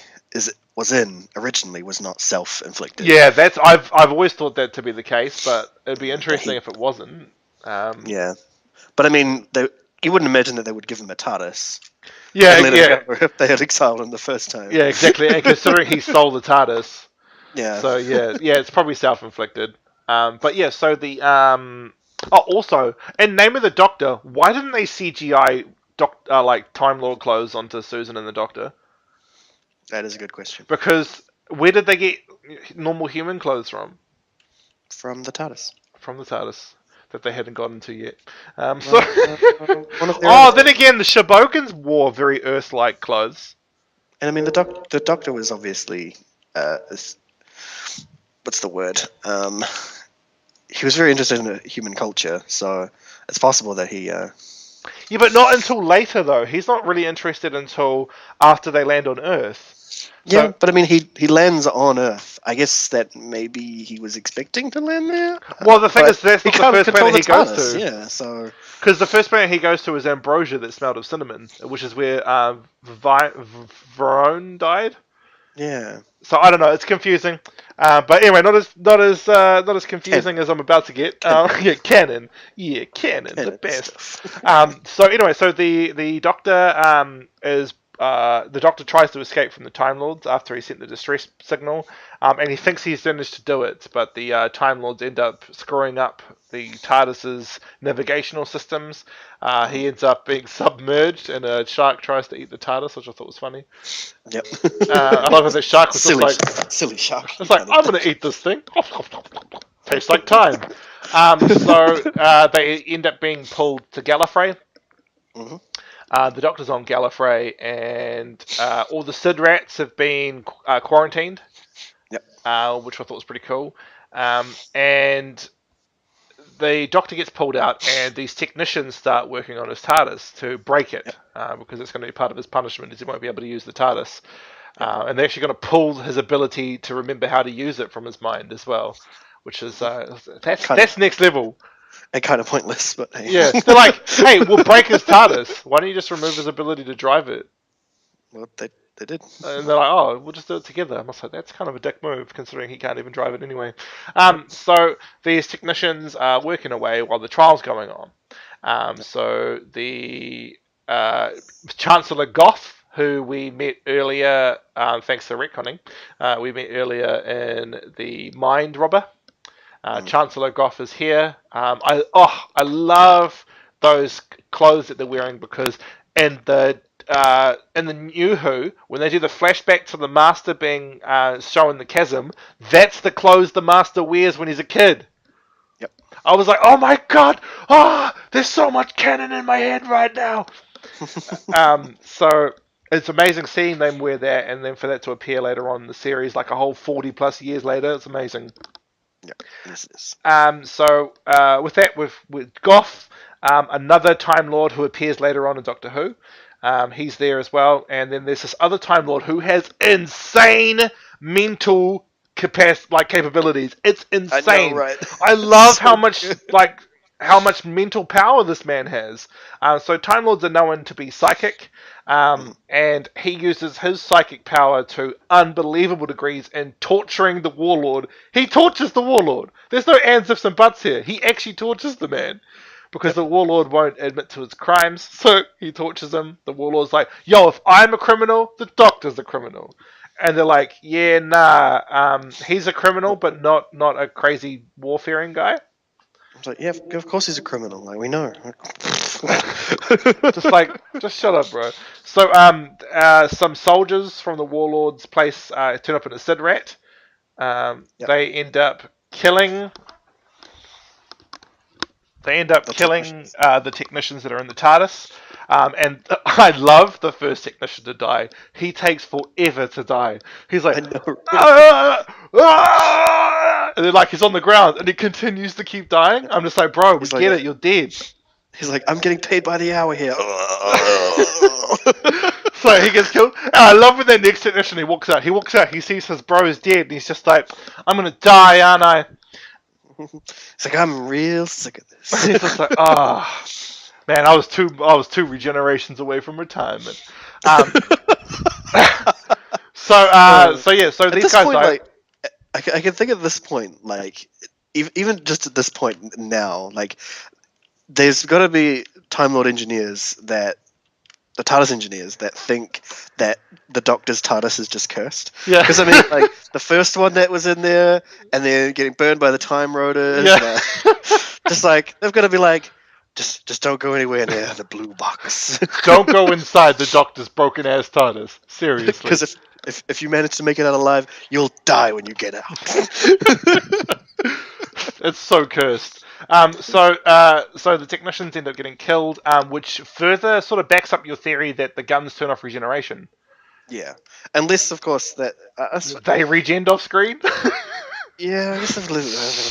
S3: was in originally was not self-inflicted.
S2: Yeah, I've always thought that to be the case, but it'd be interesting if it wasn't.
S3: Yeah, but I mean, you wouldn't imagine that they would give him a TARDIS.
S2: Yeah,
S3: and let him go if they had exiled him the first time.
S2: Yeah, exactly. And considering he stole the TARDIS.
S3: Yeah.
S2: So yeah, it's probably self-inflicted. But yeah, so the also, in Name of the Doctor, why didn't they CGI like Time Lord clothes onto Susan and the Doctor?
S3: That is a good question.
S2: Because where did they get normal human clothes from?
S3: From the TARDIS.
S2: From the TARDIS that they hadn't gotten to yet.
S3: One of their
S2: Oh, then again, the Shabokans wore very Earth-like clothes.
S3: And I mean, the Doctor was obviously. What's the word? He was very interested in human culture, so it's possible that he.
S2: Yeah, but not until later though. He's not really interested until after they land on Earth.
S3: Yeah, but I mean, he lands on Earth. I guess that maybe he was expecting to land there.
S2: Well, the thing is, that's not the first planet he goes to.
S3: Yeah, so
S2: because the first planet he goes to is Ambrosia, that smelled of cinnamon, which is where Varone died.
S3: Yeah.
S2: So I don't know. It's confusing, but anyway, not as confusing as I'm about to get. Yeah, canon. Yeah, canon, the best. So anyway, so the Doctor is. The Doctor tries to escape from the Time Lords after he sent the distress signal, and he thinks he's managed to do it, but the Time Lords end up screwing up the TARDIS's navigational systems. He ends up being submerged, and a shark tries to eat the TARDIS, which I thought was funny.
S3: Yep.
S2: I love how the shark was
S3: silly,
S2: just like...
S3: silly shark.
S2: It's like, I'm going to eat this thing. Tastes like time. So they end up being pulled to Gallifrey.
S3: Mm-hmm.
S2: The Doctor's on Gallifrey, and all the Sid rats have been quarantined.
S3: Yep.
S2: Which I thought was pretty cool. And the Doctor gets pulled out, and these technicians start working on his TARDIS to break it, because it's going to be part of his punishment, is he won't be able to use the TARDIS. And they're actually going to pull his ability to remember how to use it from his mind as well, which is that's next level.
S3: And kind of pointless, but hey.
S2: Yeah, they're like, hey, we'll break his TARDIS. Why don't you just remove his ability to drive it?
S3: Well, they did.
S2: And they're like, oh, we'll just do it together. I must say, that's kind of a dick move, considering he can't even drive it anyway. So these technicians are working away while the trial's going on. So the Chancellor Goth, who we met earlier, thanks to retconning, we met earlier in the Mind Robber. Chancellor Goth is here. I love those clothes that they're wearing, because in the New Who, when they do the flashback to the Master being shown in the chasm, that's the clothes the Master wears when he's a kid.
S3: Yep.
S2: I was like, oh my god, there's so much canon in my head right now. So it's amazing seeing them wear that, and then for that to appear later on in the series, like a whole 40 plus years later. It's amazing.
S3: Yeah, this is.
S2: So with that, with Goth, another Time Lord who appears later on in Doctor Who, He's there as well. And then there's this other Time Lord who has insane mental capabilities. It's insane.
S3: I know, right?
S2: I love
S3: So
S2: how much
S3: good.
S2: how much mental power this man has. So Time Lords are known to be psychic, and he uses his psychic power to unbelievable degrees in torturing the Warlord. He tortures the Warlord. There's no ands, ifs, and buts here. He actually tortures the man. Because the Warlord won't admit to his crimes, so he tortures him. The Warlord's like, yo, if I'm a criminal, the Doctor's a criminal. And they're like, yeah, nah, he's a criminal, but not a crazy warfaring guy.
S3: I was like, yeah, of course he's a criminal. Like, we know.
S2: Just shut up, bro. So, some soldiers from the Warlord's place turn up in a Sid Rat. They end up killing the technicians that are in the TARDIS. And I love the first technician to die. He takes forever to die. He's like,
S3: I know.
S2: and then like he's on the ground and he continues to keep dying. I'm just like, bro, we get it. You're dead.
S3: He's like, I'm getting paid by the hour here.
S2: So he gets killed. And I love when the next technician he walks out. He sees his bro is dead, and he's just like, I'm gonna die, aren't I?
S3: It's like, I'm real sick of this.
S2: He's just like, man, I was two regenerations away from retirement. So these guys
S3: point,
S2: die.
S3: like, I can think at this point, like, even just at this point now, like, there's got to be Time Lord engineers the TARDIS engineers that think that the Doctor's TARDIS is just cursed.
S2: Yeah.
S3: Because, I mean, like, the first one that was in there, and then getting burned by the Time Rotors.
S2: Yeah.
S3: Just like, they've got to be like, just don't go anywhere near the blue box.
S2: Don't go inside the Doctor's broken ass TARDIS. Seriously.
S3: Because if you manage to make it out alive, you'll die when you get out.
S2: It's so cursed. So the technicians end up getting killed, which further sort of backs up your theory that the guns turn off regeneration.
S3: Yeah, unless of course that
S2: they regen off screen.
S3: Yeah, I guess of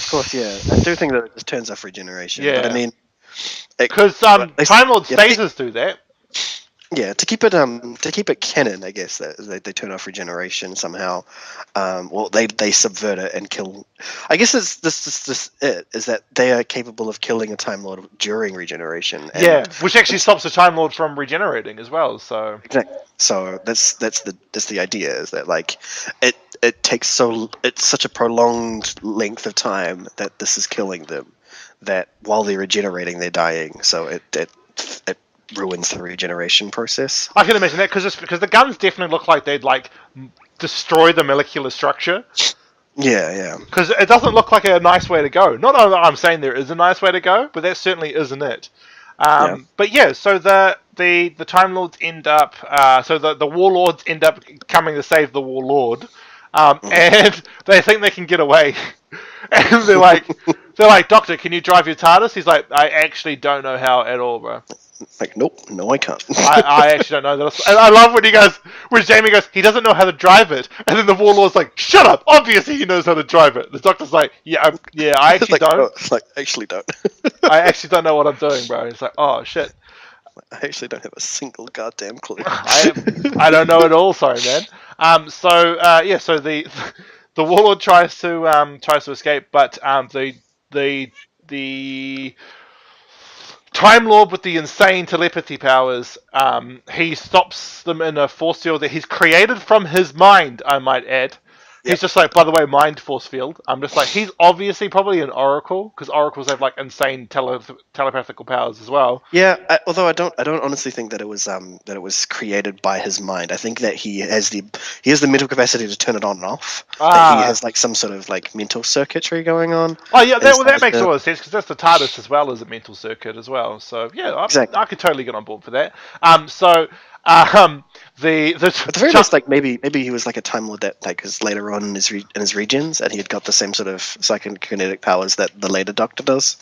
S3: course, yeah. I do think that it just turns off regeneration.
S2: Yeah,
S3: but I mean,
S2: because Time Lord stasis do that.
S3: Yeah, to keep it canon, I guess that they turn off regeneration somehow. Well, they subvert it and kill. I guess it's this is that they are capable of killing a Time Lord during regeneration.
S2: Yeah, which actually stops the Time Lord from regenerating as well. So
S3: exactly. So that's the idea, is that like it takes it's such a prolonged length of time that this is killing them, that while they're regenerating they're dying. So it ruins the regeneration process.
S2: I can imagine that because the guns definitely look like they'd like destroy the molecular structure.
S3: Yeah.
S2: Because it doesn't look like a nice way to go. Not that I'm saying there is a nice way to go, but that certainly isn't it. But yeah, so the Time Lords end up, so the Warlords end up coming to save the Warlord, and they think they can get away, and they're like, Doctor, can you drive your TARDIS? He's like, I actually don't know how at all, bro.
S3: Like, nope, no, I can't.
S2: I actually don't know that. And I love when Jamie goes, he doesn't know how to drive it, and then the Warlord's like, shut up! Obviously he knows how to drive it. The Doctor's like, I actually don't.
S3: Oh, actually don't.
S2: I actually don't know what I'm doing, bro. It's like, oh shit.
S3: I actually don't have a single goddamn clue.
S2: I don't know at all. Sorry, man. So the Warlord tries to escape, but the Time Lord with the insane telepathy powers, he stops them in a force field that he's created from his mind, I might add. He's just like, by the way, mind force field. I'm just like, he's obviously probably an oracle, because oracles have like insane telepathical powers as well.
S3: Yeah, although I don't honestly think that it was created by his mind. I think that he has the mental capacity to turn it on and off. That he has like some sort of like mental circuitry going on.
S2: Oh yeah, that makes a lot of sense, because that's the TARDIS as well as a mental circuit as well. So yeah,
S3: exactly.
S2: I could totally get on board for that. The
S3: at the very least, like maybe he was like a Time Lord that like is later on in his regions, and he had got the same sort of psychokinetic powers that the later Doctor does.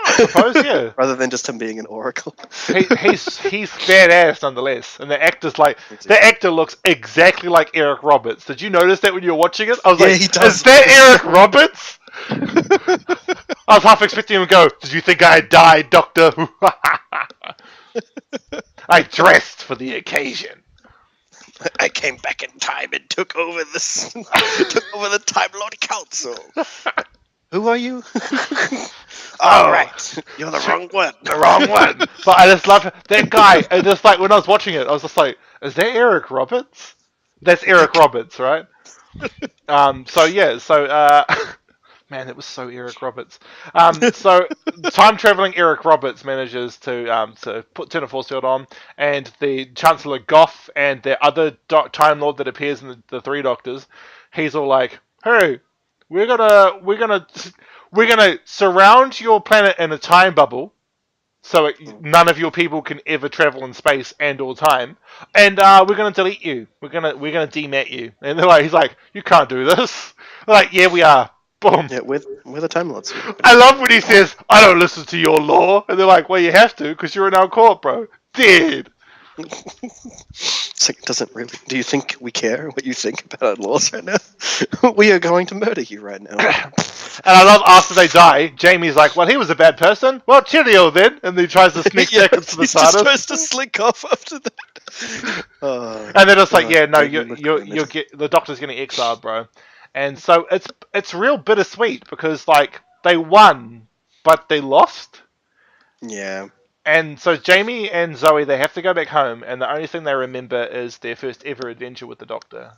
S2: I suppose, yeah.
S3: Rather than just him being an oracle.
S2: He's badass nonetheless, and the actor looks exactly like Eric Roberts. Did you notice that when you were watching it? I was like, is that Eric Roberts? I was half expecting him to go, did you think I had died, Doctor? I dressed for the occasion.
S3: I came back in time and took over the Time Lord Council. Who are you?
S2: Oh,
S3: Right, you're the wrong one.
S2: The wrong one. But I just love that guy. And just like when I was watching it, I was just like, is that Eric Roberts? That's Eric Roberts, right? So yeah, so man, it was so Eric Roberts. So time traveling Eric Roberts manages to turn a force field on, and the Chancellor Goff and the other Time Lord that appears in the Three Doctors, he's all like, "Hey, we're gonna surround your planet in a time bubble." So none of your people can ever travel in space and or time, and we're gonna delete you. We're gonna demat you. And he's like, you can't do this. They're like, yeah, we are. Boom.
S3: Yeah, we're the Time Lords.
S2: I love when he says, I don't listen to your law, and they're like, well, you have to because you're in our court, bro. Dead.
S3: It's like, it doesn't really. Do you think we care what you think about our laws right now? We are going to murder you right now.
S2: And I love after they die, Jamie's like, well, he was a bad person. Well, cheerio then. And then he tries to sneak back into the
S3: he just
S2: TARDIS.
S3: tries to slink off after that.
S2: And then it's like, yeah, no, you're the Doctor's getting exiled, bro. And so it's real bittersweet because like they won, but they lost.
S3: Yeah.
S2: And so Jamie and Zoe, they have to go back home, and the only thing they remember is their first ever adventure with the Doctor.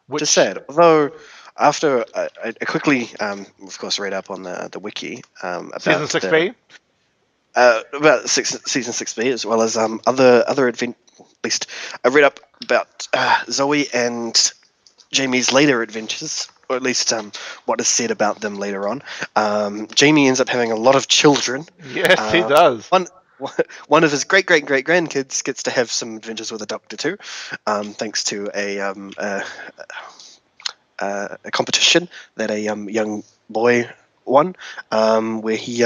S2: Which
S3: Just sad. Although, after I quickly, of course, read up on the wiki about
S2: season 6B.
S3: About season 6B, as well as other advent. At least I read up about Zoe and Jamie's later adventures, or at least what is said about them later on. Jamie ends up having a lot of children.
S2: Yes, he does.
S3: One of his great grandkids gets to have some adventures with the Doctor too, thanks to a competition that a young boy won, where he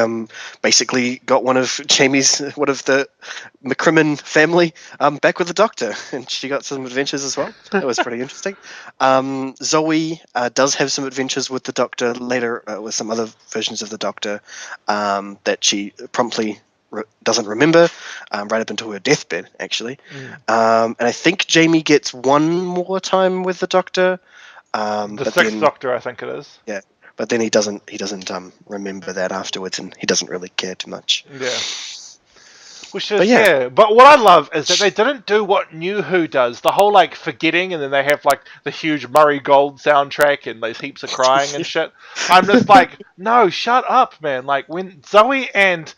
S3: basically got one of the McCrimmon family back with the Doctor, and she got some adventures as well. That was pretty interesting. Zoe does have some adventures with the Doctor later, with some other versions of the Doctor that she promptly doesn't remember, right up until her deathbed, actually. And I think Jamie gets one more time with the Doctor.
S2: The sixth Doctor, I think it is.
S3: Yeah. But then he doesn't remember that afterwards, and he doesn't really care too much.
S2: Yeah. Which is, yeah. But what I love is that they didn't do what New Who does. The whole, like, forgetting, and then they have, like, the huge Murray Gold soundtrack, and there's heaps of crying and shit. I'm just like, no, shut up, man. Like, when Zoe and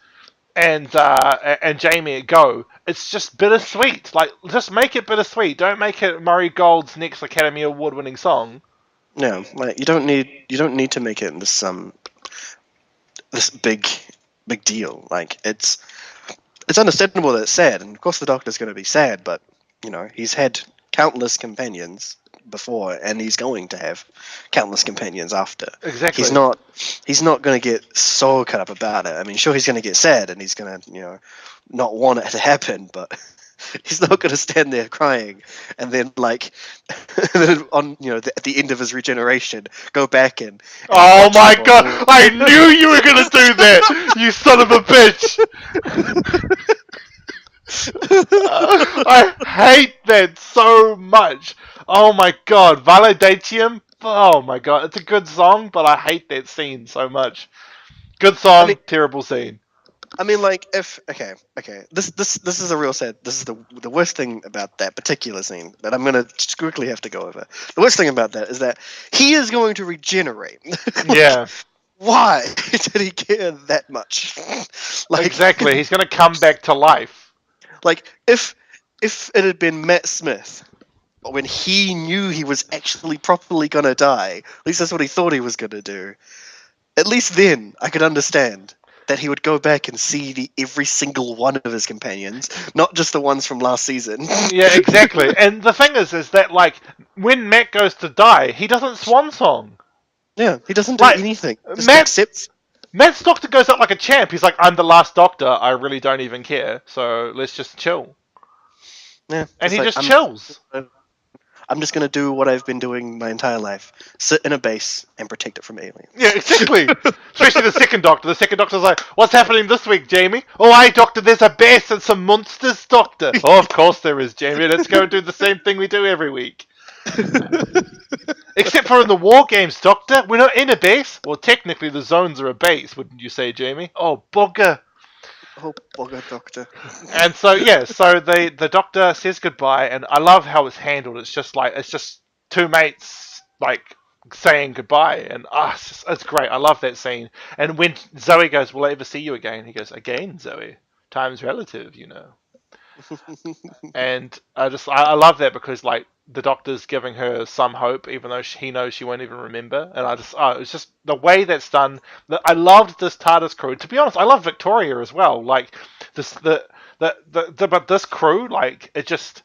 S2: Jamie go, it's just bittersweet. Like, just make it bittersweet. Don't make it Murray Gold's next Academy Award-winning song.
S3: No, like you don't need to make it this big deal. Like it's understandable that it's sad, and of course the Doctor's going to be sad, but you know he's had countless companions before, and he's going to have countless companions after.
S2: Exactly.
S3: He's not going to get so cut up about it. I mean, sure he's going to get sad, and he's going to not want it to happen, but. He's not going to stand there crying and then, like, on at the end of his regeneration, go back and
S2: oh my god! I knew you were going to do that, you son of a bitch! I hate that so much. Oh my god, Validatium. Oh my god, it's a good song, but I hate that scene so much. Good song, terrible scene.
S3: I mean, like, if this is a real sad. This is the worst thing about that particular scene that I'm gonna quickly have to go over. The worst thing about that is that he is going to regenerate.
S2: Yeah.
S3: Why did he care that much? Like,
S2: exactly, he's gonna come back to life.
S3: Like, if it had been Matt Smith, when he knew he was actually properly gonna die, at least that's what he thought he was gonna do. At least then I could understand. That he would go back and see every single one of his companions, not just the ones from last season.
S2: Yeah, exactly. And the thing is that, like, when Matt goes to die, he doesn't swan song.
S3: Yeah, he doesn't do anything.
S2: Matt's Doctor goes out like a champ. He's like, I'm the last Doctor. I really don't even care. So let's just chill.
S3: Yeah,
S2: and he just chills.
S3: I'm just gonna do what I've been doing my entire life: sit in a base and protect it from aliens.
S2: Yeah, exactly. Especially the second Doctor. The second Doctor's like, "What's happening this week, Jamie?" "Oh, hi, Doctor. There's a base and some monsters, Doctor." "Oh, of course there is, Jamie. Let's go and do the same thing we do every week." "Except for in the war games, Doctor. We're not in a base." "Well, technically, the zones are a base, wouldn't you say, Jamie?" "Oh, bugger."
S3: Oh, bugger, Doctor.
S2: And so yeah, so the Doctor says goodbye, and I love how it's handled. It's just two mates like saying goodbye, and it's great. I love that scene. And when Zoe goes, "Will I ever see you again?" He goes, "Again, Zoe. Time's relative, you know." And I love that because like the Doctor's giving her some hope, even though he knows she won't even remember. And it's just the way that's done. I loved this TARDIS crew. To be honest, I love Victoria as well. Like this but this crew, like it just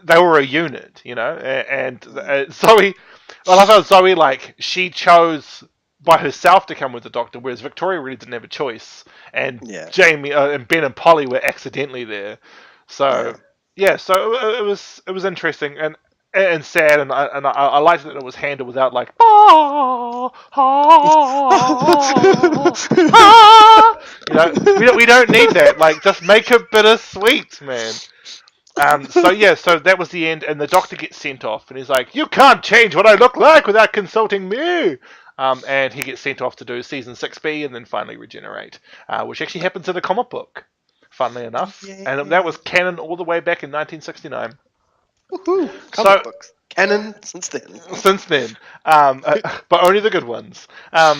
S2: they were a unit, you know. And Zoe, I love how Zoe like she chose by herself to come with the Doctor, whereas Victoria really didn't have a choice, and
S3: Yeah.
S2: Jamie and Ben and Polly were accidentally there. So so it was interesting and sad, and I liked that it was handled without like you know, we don't need that. Like just make it bittersweet, man. So that was the end, and the Doctor gets sent off, and he's like, "You can't change what I look like without consulting me." And he gets sent off to do season 6B, and then finally regenerate, which actually happens in a comic book, funnily enough, and that was canon all the way back in 1969.
S3: Woohoo!
S2: So
S3: Books. Canon since then.
S2: since then, but only the good ones.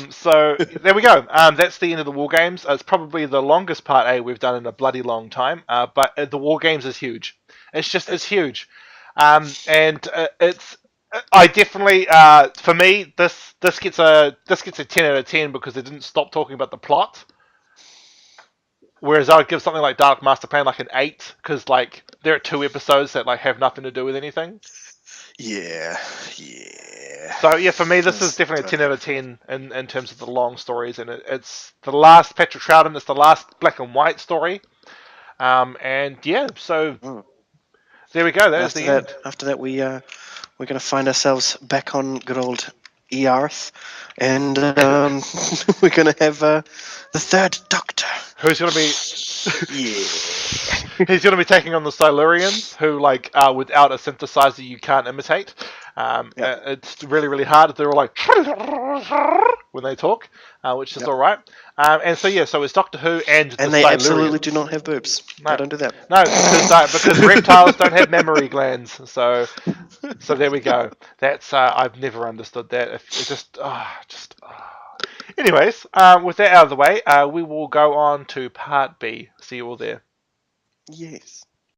S2: So there we go. That's the end of the War Games. It's probably the longest part A we've done in a bloody long time. But the War Games is huge. It's huge, and it's. I definitely, for me, this gets a 10 out of 10 because they didn't stop talking about the plot. Whereas I would give something like Dark Master Plan like an 8 because like there are 2 episodes that like have nothing to do with anything.
S3: Yeah.
S2: So yeah, for me, this is definitely a 10 out of 10 in terms of the long stories, and it's the last Patrick Troughton. It's the last black and white story, and yeah, so there we go. That is the end.
S3: After that, we're gonna find ourselves back on good old Earth, and we're gonna have the third Doctor.
S2: Who's going to be?
S3: Yeah.
S2: He's going to be taking on the Silurians, who like without a synthesizer you can't imitate. It's really really hard. They're all like when they talk, which is all right. And so yeah, so it's Doctor Who and the
S3: they
S2: Silurians.
S3: absolutely do not have boobs. No, don't do that.
S2: No, because reptiles don't have memory glands. So there we go. That's I've never understood that. If it just. Anyways, with that out of the way, we will go on to part B. See you all there.
S3: Yes.